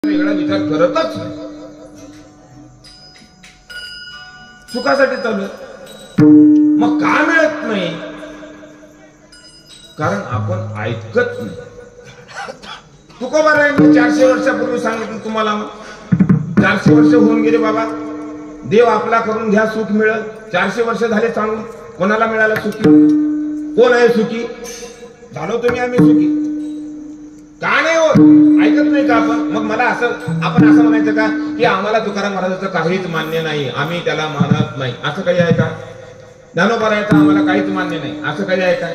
वेगळा विचार करतच नाही. सुखासाठी चालू मग का मिळत नाही? कारण आपण ऐकत नाही. तुकोबारायांनी 400 वर्षापूर्वी सांगितलं तुम्हाला. 400 वर्ष होऊन गेले बाबा, देव आपला करून घ्या, सुख मिळेल. 400 वर्ष झाले सांगून, कोणाला मिळालं सुखी? कोण आहे सुखी? झालो तुम्ही, आम्ही सुखी का नाही होत? ऐकत नाही का आपण? मग मला आपण असं म्हणायचं का की आम्हाला तुकाराम महाराजांचं काहीच मान्य नाही, आम्ही त्याला मानत नाही, असं काही आहे का? ज्ञानोबारायांचं आम्हाला काहीच मान्य नाही, असं काही आहे का?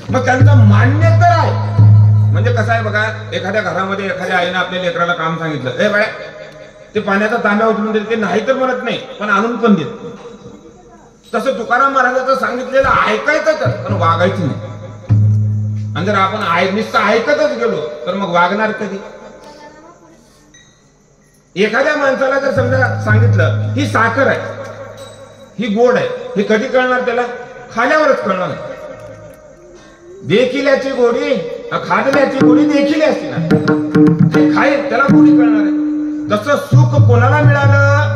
मग त्यांचं मान्य तर आहे. म्हणजे कसं आहे बघा, एखाद्या घरामध्ये एखाद्या आईनं आपल्या लेकराला काम सांगितलं, ए बाळा ते पाण्याचा तांब्या उचलून देते, नाही तर म्हणत नाही, पण आणून पण देत. तसं तुकाराम महाराजांचं सांगितलेलं ऐकायचं पण वागायचं नाही. आणि जर आपण नुसतं ऐकतच गेलो तर मग वागणार कधी? एखाद्या माणसाला जर समजा सांगितलं ही साखर आहे, ही गोड आहे, हे कधी कळणार त्याला? खाल्यावरच कळणार. देखील्याची गोडी खादल्याची गोडी देखील असते ना, ते खाईल त्याला गोडी कळणार आहे. तसं सुख कोणाला मिळालं?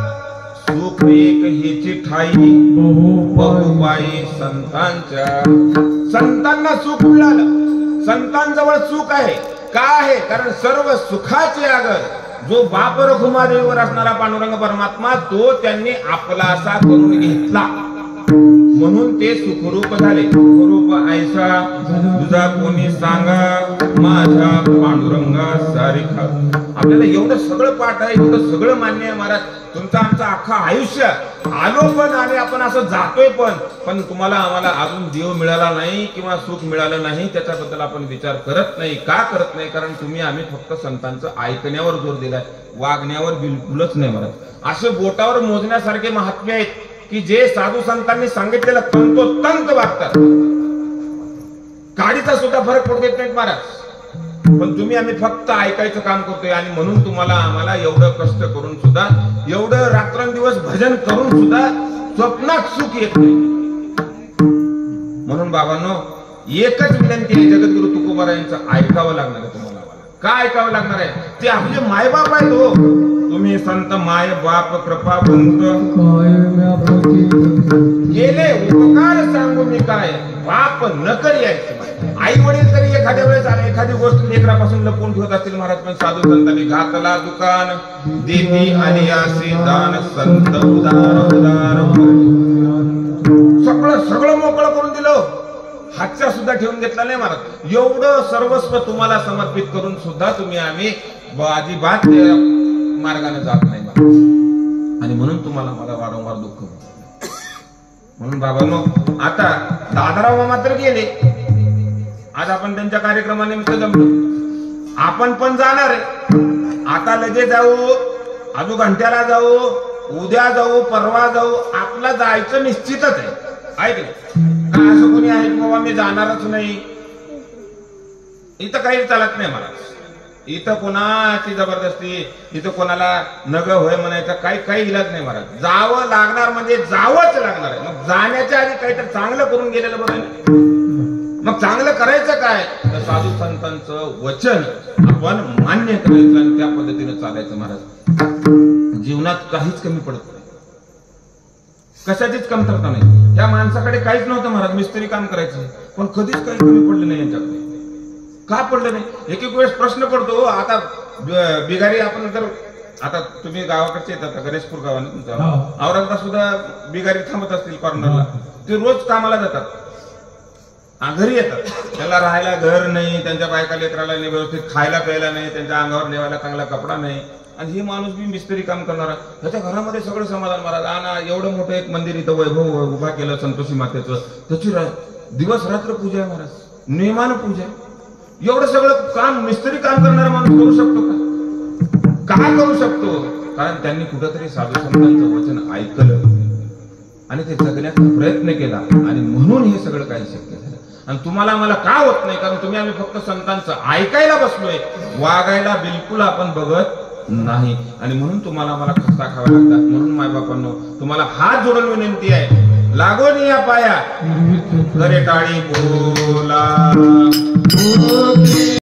सुख एक हिची ठाई बहुपाई संतांच्या. संतांना सुख मिळालं. संतांजवळ सुख आहे. का आहे? कारण सर्व सुखाचे आगर जो बाप रखुमा देवीवर असणारा पांडुरंग परमात्मा, तो त्यांनी आपला असा करून घेतला, म्हणून ते सुखरूप झाले. सुखरूप ऐसा तुझा कोणी सांगा, माझ्या पांडुरंगा सारिखा. आपल्याला एवढं सगळं पाठ आहे, एवढं सगळं मान्य आहे महाराज. तुमचं आमचं अख्खं आयुष्य आलो पण आणि आपण असं जातोय पण तुम्हाला आम्हाला अजून देव मिळाला नाही किंवा सुख मिळालं नाही, त्याच्याबद्दल आपण विचार करत नाही. का करत नाही? कारण तुम्ही आम्ही फक्त संतांचं ऐकण्यावर जोर दिलाय, वागण्यावर बिलकुलच नाही महाराज. असे बोटावर मोजण्यासारखे महात्मे आहेत की जे साधू संतांनी सांगितलेलं तंतोतंत वागतात. काडीचा सुद्धा फरक पडू देत नाहीत महाराज. पण तुम्ही आम्ही फक्त ऐकायचं काम करतोय आणि म्हणून तुम्हाला आम्हाला एवढं कष्ट करून सुद्धा, एवढं रात्रंदिवस भजन करून सुद्धा स्वप्नात सुख येत नाही. म्हणून बाबांनो, एकच विनंती आहे, जगद्गुरु तुकोबारायांचं ऐकावं लागणार आहे तुम्हाला. का ऐकावं लागणार आहे? ते आपले मायबाप आहेत हो. तुम्ही संत माय बाप कृपा बंत गेले उपकार सांगू मी काय, बाप न कर यायचे. आई वडील तरी एखाद्या वेळेस आले, एखादी गोष्ट लेकरापासून लपवून ठेवत असतील महाराज, पण साधू संतांनी घातला दुकान देती आणि असे दान संत उदार उदार सगळं मोकळं करून दिलं. हातच्या सुद्धा ठेवून घेतला नाही महाराज. एवढं सर्वस्व तुम्हाला समर्पित करून सुद्धा तुम्ही आम्ही अजिबात मार्गाने जात नाही आणि म्हणून तुम्हाला मला वारंवार दुःख होतं. म्हणून बाबांनो, आता दादाराव मात्र गेले. आज आपण त्यांच्या कार्यक्रमानिमित्त जमलो, आपण पण जाणार आहे. आता लगेच जाऊ, अजून घंट्याला जाऊ, उद्या जाऊ, परवा जाऊ, आपला जायचं निश्चितच आहे. ऐकलं का? असं कोणी आहे की बाबा मी जाणारच नाही? इथं काही चालत नाही महाराज. इथं कोणाची जबरदस्ती, इथं कोणाला नग होय म्हणायचं काही इलाज नाही महाराज. जावं लागणार म्हणजे जावंच लागणार आहे. मग जाण्याच्या आधी काहीतरी चांगलं करून गेलेलं बरं आहे. मग चांगलं करायचं काय? तर साधू संतांचं वचन आपण मान्य करायचं आणि त्या पद्धतीने चालायचं महाराज. जीवनात काहीच कमी पडत नाही, कशाचीच कमतरता नाही. या माणसाकडे काहीच नव्हतं महाराज, मिस्त्री काम करायचं, पण कधीच काही कमी पडलं नाही यांच्याकडे. का पडलं नाही? एक वेळेस प्रश्न पडतो. आता बिगारी आपण जर, आता तुम्ही गावाकडचे येतात, गणेशपूर गावाने तुमच्या औरंगाबाद सुद्धा बिगारी थांबत असतील कॉर्नरला, ते रोज कामाला जातात, घरी येतात. त्याला राहायला घर नाही, त्यांच्या बायका लेकराला नाही, व्यवस्थित खायला प्यायला नाही, त्यांच्या अंगावर नेवायला चांगला कपडा नाही, आणि हे माणूस बी मिस्त्री काम करणारा. त्याच्या घरामध्ये सगळं समाधान महाराज. आणि एवढं मोठं एक मंदिर इथं वैभव उभा केलं संतोषी मातेचं, त्याची दिवस रात्र पूजा आहे महाराज, नियमानं पूजा आहे. एवढं सगळं काम मिस्त्री काम करणारा माणूस करू शकतो का? का करू शकतो? कारण त्यांनी कुठंतरी साधू संतांचं वचन ऐकलं आणि ते जगण्याचा प्रयत्न केला, आणि म्हणून हे सगळं काही शक्य झालं. आणि तुम्हाला मला का होत नाही? कारण तुम्ही आम्ही फक्त संतांचं ऐकायला बसलोय, वागायला बिलकुल आपण बघत नाही, आणि म्हणून तुम्हाला मला खस्ता खावा लागतात. म्हणून मायबापांनो, तुम्हाला हात जोडून विनंती आहे, लागून या पाया करे टाळी बोला.